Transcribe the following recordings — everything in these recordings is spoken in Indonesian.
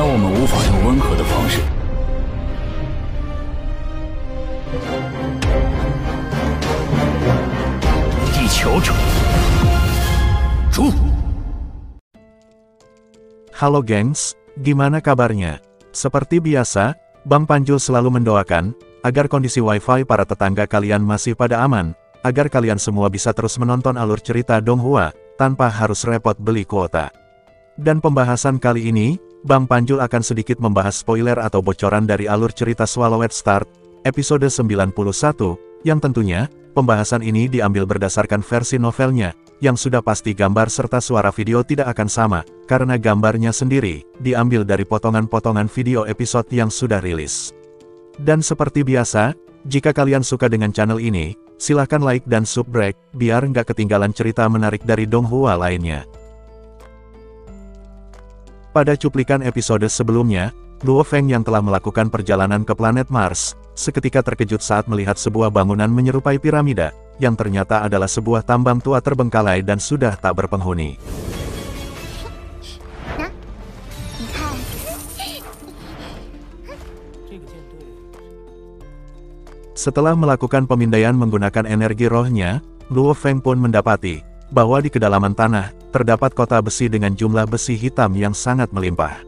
然我们无法用温和的方式。地球者，出！ Halo gengs, gimana kabarnya? Seperti biasa, Bang Panjul selalu mendoakan agar kondisi wifi para tetangga kalian masih pada aman, agar kalian semua bisa terus menonton alur cerita Donghua, tanpa harus repot beli kuota. Dan pembahasan kali ini, Bang Panjul akan sedikit membahas spoiler atau bocoran dari alur cerita Swallowed Start, episode 91, yang tentunya, pembahasan ini diambil berdasarkan versi novelnya, yang sudah pasti gambar serta suara video tidak akan sama, karena gambarnya sendiri, diambil dari potongan-potongan video episode yang sudah rilis. Dan seperti biasa, jika kalian suka dengan channel ini, silahkan like dan subscribe, biar nggak ketinggalan cerita menarik dari Donghua lainnya. Pada cuplikan episode sebelumnya, Luo Feng yang telah melakukan perjalanan ke planet Mars, seketika terkejut saat melihat sebuah bangunan menyerupai piramida, yang ternyata adalah sebuah tambang tua terbengkalai dan sudah tak berpenghuni. Setelah melakukan pemindaian menggunakan energi rohnya, Luo Feng pun mendapati bahwa di kedalaman tanah, terdapat kota besi dengan jumlah besi hitam yang sangat melimpah.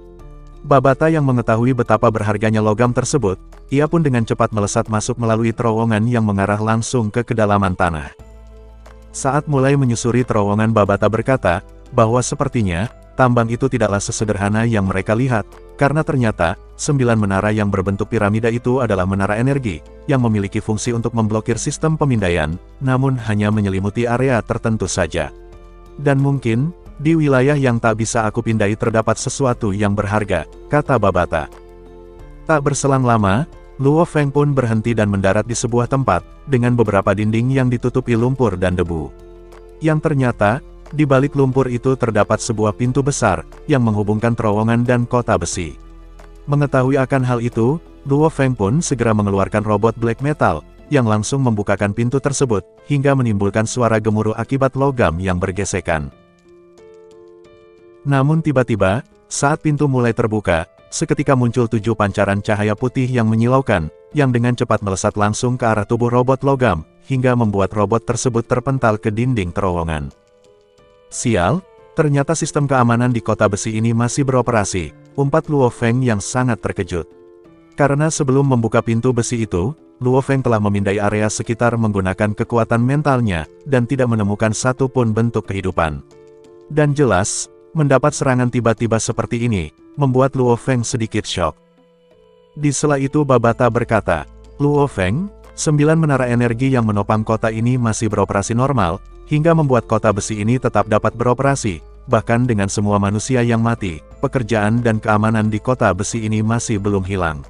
Babata yang mengetahui betapa berharganya logam tersebut, ia pun dengan cepat melesat masuk melalui terowongan yang mengarah langsung ke kedalaman tanah. Saat mulai menyusuri terowongan, Babata berkata, bahwa sepertinya, tambang itu tidaklah sesederhana yang mereka lihat, karena ternyata, 9 menara yang berbentuk piramida itu adalah menara energi, yang memiliki fungsi untuk memblokir sistem pemindaian, namun hanya menyelimuti area tertentu saja. Dan mungkin, di wilayah yang tak bisa aku pindai terdapat sesuatu yang berharga, kata Babata. Tak berselang lama, Luo Feng pun berhenti dan mendarat di sebuah tempat, dengan beberapa dinding yang ditutupi lumpur dan debu. Yang ternyata, di balik lumpur itu terdapat sebuah pintu besar, yang menghubungkan terowongan dan kota besi. Mengetahui akan hal itu, Luo Feng pun segera mengeluarkan robot black metal, yang langsung membukakan pintu tersebut, hingga menimbulkan suara gemuruh akibat logam yang bergesekan. Namun tiba-tiba, saat pintu mulai terbuka, seketika muncul 7 pancaran cahaya putih yang menyilaukan, yang dengan cepat melesat langsung ke arah tubuh robot logam, hingga membuat robot tersebut terpental ke dinding terowongan. Sial, ternyata sistem keamanan di kota besi ini masih beroperasi, umpat Luo Feng yang sangat terkejut. Karena sebelum membuka pintu besi itu, Luo Feng telah memindai area sekitar menggunakan kekuatan mentalnya, dan tidak menemukan satu pun bentuk kehidupan. Dan jelas, mendapat serangan tiba-tiba seperti ini, membuat Luo Feng sedikit syok. Di sela itu Babata berkata, Luo Feng, 9 menara energi yang menopang kota ini masih beroperasi normal, hingga membuat kota besi ini tetap dapat beroperasi, bahkan dengan semua manusia yang mati, pekerjaan dan keamanan di kota besi ini masih belum hilang.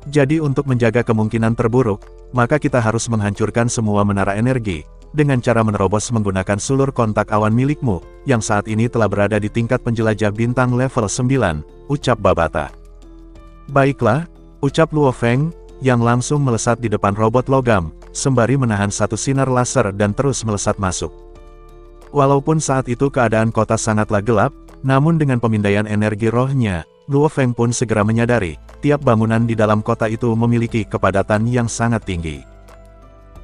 Jadi untuk menjaga kemungkinan terburuk, maka kita harus menghancurkan semua menara energi, dengan cara menerobos menggunakan sulur kontak awan milikmu, yang saat ini telah berada di tingkat penjelajah bintang level 9, ucap Babata. Baiklah, ucap Luo Feng, yang langsung melesat di depan robot logam, sembari menahan satu sinar laser dan terus melesat masuk. Walaupun saat itu keadaan kota sangatlah gelap, namun dengan pemindaian energi rohnya, Luo Feng pun segera menyadari, tiap bangunan di dalam kota itu memiliki kepadatan yang sangat tinggi.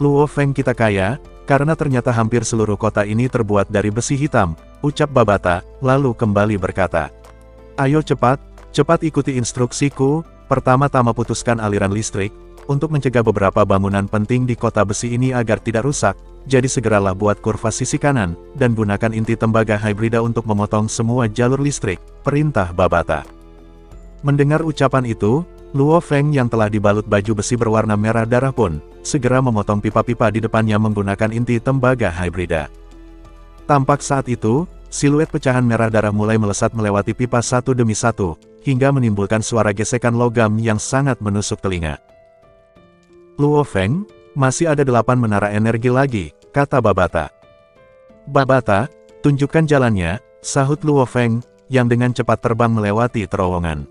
Luo Feng kita kaya, karena ternyata hampir seluruh kota ini terbuat dari besi hitam, ucap Babata, lalu kembali berkata. Ayo cepat ikuti instruksiku, pertama-tama putuskan aliran listrik, untuk mencegah beberapa bangunan penting di kota besi ini agar tidak rusak, jadi segeralah buat kurva sisi kanan, dan gunakan inti tembaga hibrida untuk memotong semua jalur listrik, perintah Babata. Mendengar ucapan itu, Luo Feng yang telah dibalut baju besi berwarna merah darah pun, segera memotong pipa-pipa di depannya menggunakan inti tembaga hibrida. Tampak saat itu, siluet pecahan merah darah mulai melesat melewati pipa satu demi satu, hingga menimbulkan suara gesekan logam yang sangat menusuk telinga. Luo Feng, masih ada 8 menara energi lagi, kata Babata. Babata, tunjukkan jalannya, sahut Luo Feng, yang dengan cepat terbang melewati terowongan.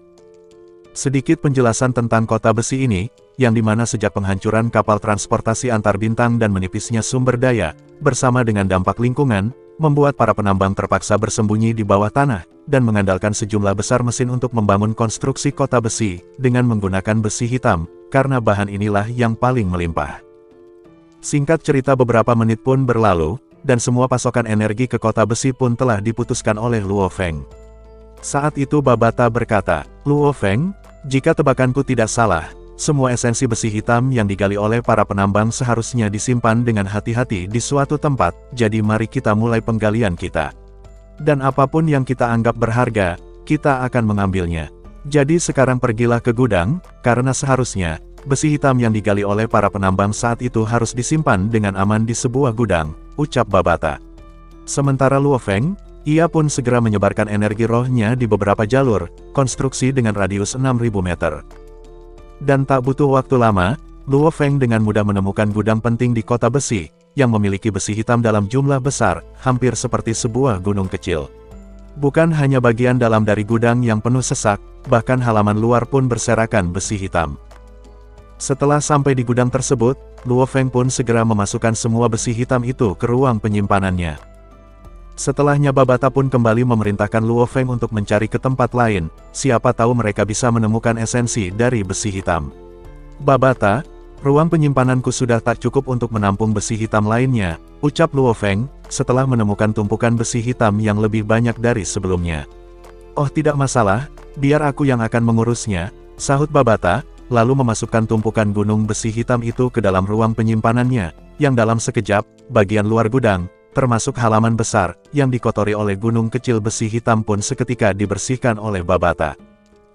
Sedikit penjelasan tentang kota besi ini, yang dimana sejak penghancuran kapal transportasi antar bintang dan menipisnya sumber daya, bersama dengan dampak lingkungan, membuat para penambang terpaksa bersembunyi di bawah tanah, dan mengandalkan sejumlah besar mesin untuk membangun konstruksi kota besi, dengan menggunakan besi hitam, karena bahan inilah yang paling melimpah. Singkat cerita beberapa menit pun berlalu, dan semua pasokan energi ke kota besi pun telah diputuskan oleh Luo Feng. Saat itu Babata berkata, "Luo Feng, jika tebakanku tidak salah, semua esensi besi hitam yang digali oleh para penambang seharusnya disimpan dengan hati-hati di suatu tempat, jadi mari kita mulai penggalian kita. Dan apapun yang kita anggap berharga, kita akan mengambilnya. Jadi sekarang pergilah ke gudang, karena seharusnya, besi hitam yang digali oleh para penambang saat itu harus disimpan dengan aman di sebuah gudang," ucap Babata. Sementara Luo Feng, ia pun segera menyebarkan energi rohnya di beberapa jalur, konstruksi dengan radius 6.000 meter. Dan tak butuh waktu lama, Luo Feng dengan mudah menemukan gudang penting di kota besi, yang memiliki besi hitam dalam jumlah besar, hampir seperti sebuah gunung kecil. Bukan hanya bagian dalam dari gudang yang penuh sesak, bahkan halaman luar pun berserakan besi hitam. Setelah sampai di gudang tersebut, Luo Feng pun segera memasukkan semua besi hitam itu ke ruang penyimpanannya. Setelahnya Babata pun kembali memerintahkan Luo Feng untuk mencari ke tempat lain, siapa tahu mereka bisa menemukan esensi dari besi hitam. "Babata, ruang penyimpananku sudah tak cukup untuk menampung besi hitam lainnya," ucap Luo Feng, setelah menemukan tumpukan besi hitam yang lebih banyak dari sebelumnya. "Oh tidak masalah, biar aku yang akan mengurusnya," sahut Babata, lalu memasukkan tumpukan gunung besi hitam itu ke dalam ruang penyimpanannya, yang dalam sekejap, bagian luar gudang, termasuk halaman besar, yang dikotori oleh gunung kecil besi hitam pun seketika dibersihkan oleh Babata.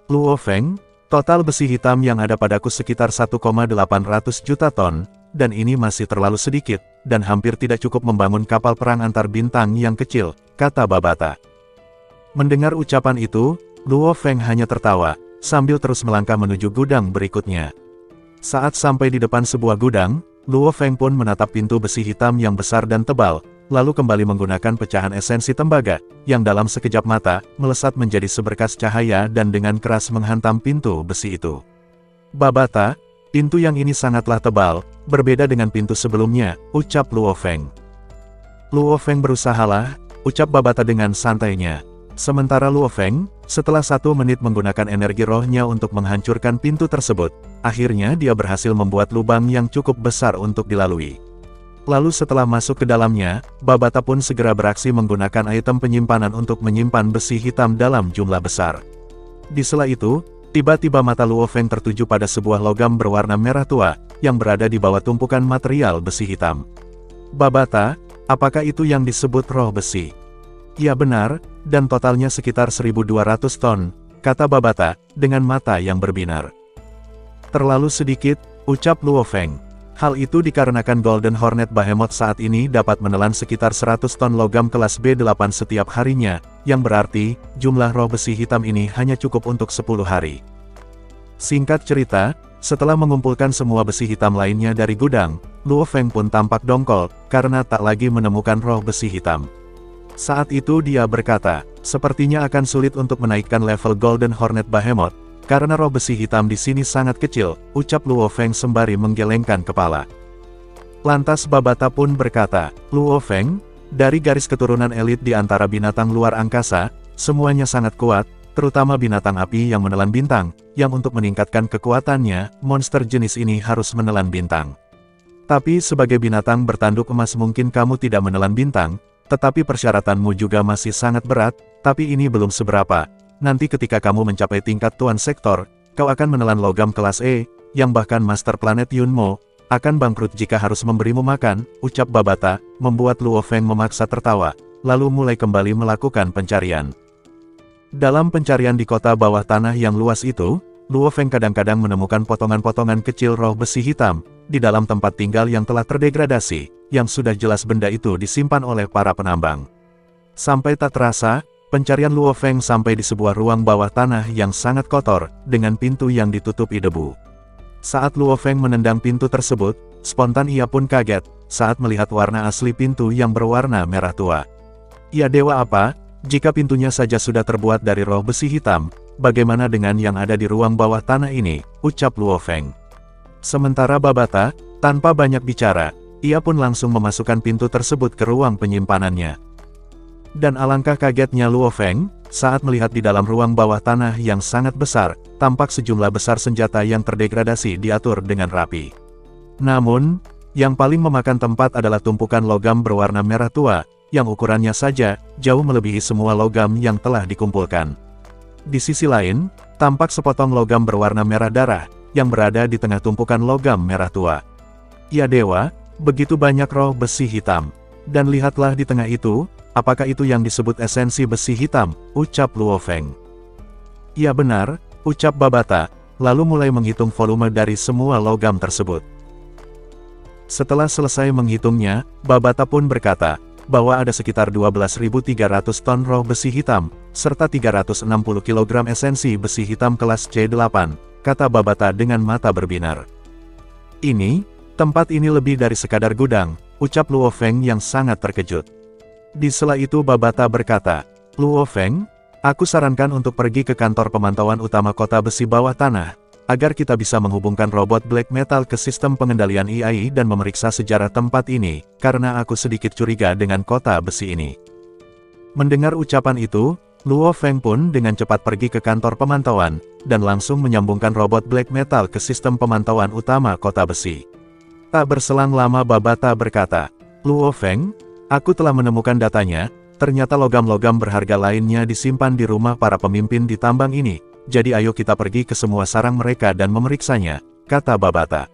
"Luo Feng, total besi hitam yang ada padaku sekitar 1,8 juta ton, dan ini masih terlalu sedikit, dan hampir tidak cukup membangun kapal perang antar bintang yang kecil," kata Babata. Mendengar ucapan itu, Luo Feng hanya tertawa, sambil terus melangkah menuju gudang berikutnya. Saat sampai di depan sebuah gudang, Luo Feng pun menatap pintu besi hitam yang besar dan tebal, lalu kembali menggunakan pecahan esensi tembaga, yang dalam sekejap mata, melesat menjadi seberkas cahaya dan dengan keras menghantam pintu besi itu. "Babata, pintu yang ini sangatlah tebal, berbeda dengan pintu sebelumnya," ucap Luo Feng. "Luo Feng berusahalah," ucap Babata dengan santainya. Sementara Luo Feng, setelah 1 menit menggunakan energi rohnya untuk menghancurkan pintu tersebut, akhirnya dia berhasil membuat lubang yang cukup besar untuk dilalui. Lalu setelah masuk ke dalamnya, Babata pun segera beraksi menggunakan item penyimpanan untuk menyimpan besi hitam dalam jumlah besar. Di sela itu, tiba-tiba mata Luo Feng tertuju pada sebuah logam berwarna merah tua, yang berada di bawah tumpukan material besi hitam. "Babata, apakah itu yang disebut roh besi?" "Ya benar, dan totalnya sekitar 1.200 ton, kata Babata, dengan mata yang berbinar. "Terlalu sedikit," ucap Luo Feng. "Hal itu dikarenakan Golden Hornet Behemoth saat ini dapat menelan sekitar 100 ton logam kelas B8 setiap harinya, yang berarti, jumlah roh besi hitam ini hanya cukup untuk 10 hari. Singkat cerita, setelah mengumpulkan semua besi hitam lainnya dari gudang, Luo Feng pun tampak dongkol, karena tak lagi menemukan roh besi hitam. Saat itu dia berkata, "Sepertinya akan sulit untuk menaikkan level Golden Hornet Behemoth, karena roh besi hitam di sini sangat kecil," ucap Luo Feng sembari menggelengkan kepala. Lantas Babata pun berkata, "Luo Feng, dari garis keturunan elit di antara binatang luar angkasa, semuanya sangat kuat, terutama binatang api yang menelan bintang, yang untuk meningkatkan kekuatannya, monster jenis ini harus menelan bintang. Tapi sebagai binatang bertanduk emas mungkin kamu tidak menelan bintang, tetapi persyaratanmu juga masih sangat berat, tapi ini belum seberapa. Nanti ketika kamu mencapai tingkat Tuan Sektor, kau akan menelan logam kelas E, yang bahkan Master Planet Yunmo, akan bangkrut jika harus memberimu makan," ucap Babata, membuat Luo Feng memaksa tertawa, lalu mulai kembali melakukan pencarian. Dalam pencarian di kota bawah tanah yang luas itu, Luo Feng kadang-kadang menemukan potongan-potongan kecil roh besi hitam, di dalam tempat tinggal yang telah terdegradasi, yang sudah jelas benda itu disimpan oleh para penambang. Sampai tak terasa, pencarian Luo Feng sampai di sebuah ruang bawah tanah yang sangat kotor, dengan pintu yang ditutupi debu. Saat Luo Feng menendang pintu tersebut, spontan ia pun kaget, saat melihat warna asli pintu yang berwarna merah tua. "Ya dewa apa, jika pintunya saja sudah terbuat dari roh besi hitam, bagaimana dengan yang ada di ruang bawah tanah ini?" ucap Luo Feng. Sementara Babata, tanpa banyak bicara, ia pun langsung memasukkan pintu tersebut ke ruang penyimpanannya. Dan alangkah kagetnya Luo Feng, saat melihat di dalam ruang bawah tanah yang sangat besar, tampak sejumlah besar senjata yang terdegradasi diatur dengan rapi. Namun, yang paling memakan tempat adalah tumpukan logam berwarna merah tua, yang ukurannya saja jauh melebihi semua logam yang telah dikumpulkan. Di sisi lain, tampak sepotong logam berwarna merah darah, yang berada di tengah tumpukan logam merah tua. Ya dewa, begitu banyak roh besi hitam. Dan lihatlah di tengah itu, apakah itu yang disebut esensi besi hitam, ucap Luo Feng. Ya benar, ucap Babata, lalu mulai menghitung volume dari semua logam tersebut. Setelah selesai menghitungnya, Babata pun berkata, bahwa ada sekitar 12.300 ton roh besi hitam, serta 360 kg esensi besi hitam kelas C8, kata Babata dengan mata berbinar. Tempat ini lebih dari sekadar gudang, ucap Luo Feng yang sangat terkejut. Di sela itu Babata berkata, Luo Feng, aku sarankan untuk pergi ke kantor pemantauan utama kota besi bawah tanah, agar kita bisa menghubungkan robot black metal ke sistem pengendalian AI dan memeriksa sejarah tempat ini, karena aku sedikit curiga dengan kota besi ini. Mendengar ucapan itu, Luo Feng pun dengan cepat pergi ke kantor pemantauan, dan langsung menyambungkan robot black metal ke sistem pemantauan utama kota besi. Tak berselang lama Babata berkata, Luo Feng, aku telah menemukan datanya, ternyata logam-logam berharga lainnya disimpan di rumah para pemimpin di tambang ini, jadi ayo kita pergi ke semua sarang mereka dan memeriksanya, kata Babata.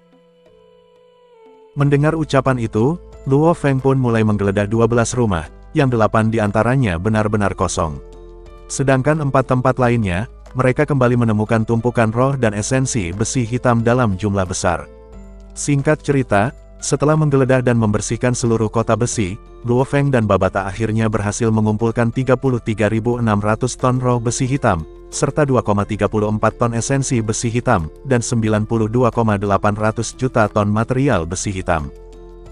Mendengar ucapan itu, Luo Feng pun mulai menggeledah 12 rumah, yang 8 diantaranya benar-benar kosong. Sedangkan 4 tempat lainnya, mereka kembali menemukan tumpukan roh dan esensi besi hitam dalam jumlah besar. Singkat cerita, setelah menggeledah dan membersihkan seluruh kota besi, Luo Feng dan Babata akhirnya berhasil mengumpulkan 33.600 ton roh besi hitam, serta 2,34 ton esensi besi hitam, dan 92,800 juta ton material besi hitam.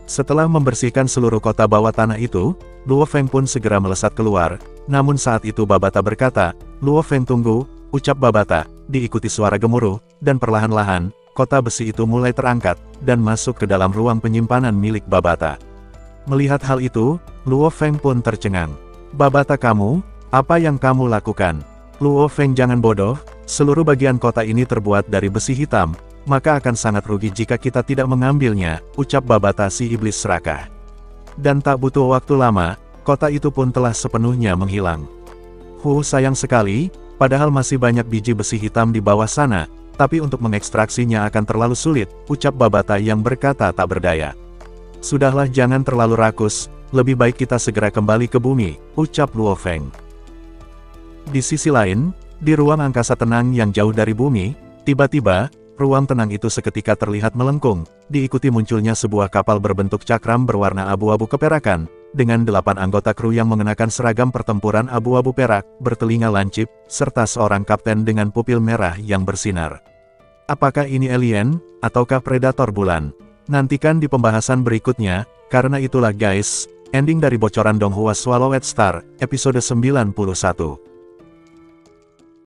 Setelah membersihkan seluruh kota bawah tanah itu, Luo Feng pun segera melesat keluar, namun saat itu Babata berkata, Luo Feng tunggu, ucap Babata, diikuti suara gemuruh, dan perlahan-lahan, kota besi itu mulai terangkat, dan masuk ke dalam ruang penyimpanan milik Babata. Melihat hal itu, Luo Feng pun tercengang. Babata kamu, apa yang kamu lakukan? Luo Feng jangan bodoh, seluruh bagian kota ini terbuat dari besi hitam, maka akan sangat rugi jika kita tidak mengambilnya, ucap Babata si iblis serakah. Dan tak butuh waktu lama, kota itu pun telah sepenuhnya menghilang. Sayang sekali, padahal masih banyak biji besi hitam di bawah sana, tapi untuk mengekstraksinya akan terlalu sulit, ucap Babata yang berkata tak berdaya. Sudahlah jangan terlalu rakus, lebih baik kita segera kembali ke bumi, ucap Luo Feng. Di sisi lain, di ruang angkasa tenang yang jauh dari bumi, tiba-tiba, ruang tenang itu seketika terlihat melengkung, diikuti munculnya sebuah kapal berbentuk cakram berwarna abu-abu keperakan, dengan 8 anggota kru yang mengenakan seragam pertempuran abu-abu perak, bertelinga lancip, serta seorang kapten dengan pupil merah yang bersinar. Apakah ini alien, ataukah predator bulan? Nantikan di pembahasan berikutnya, karena itulah guys, ending dari bocoran Donghua Swallowed Star, episode 91.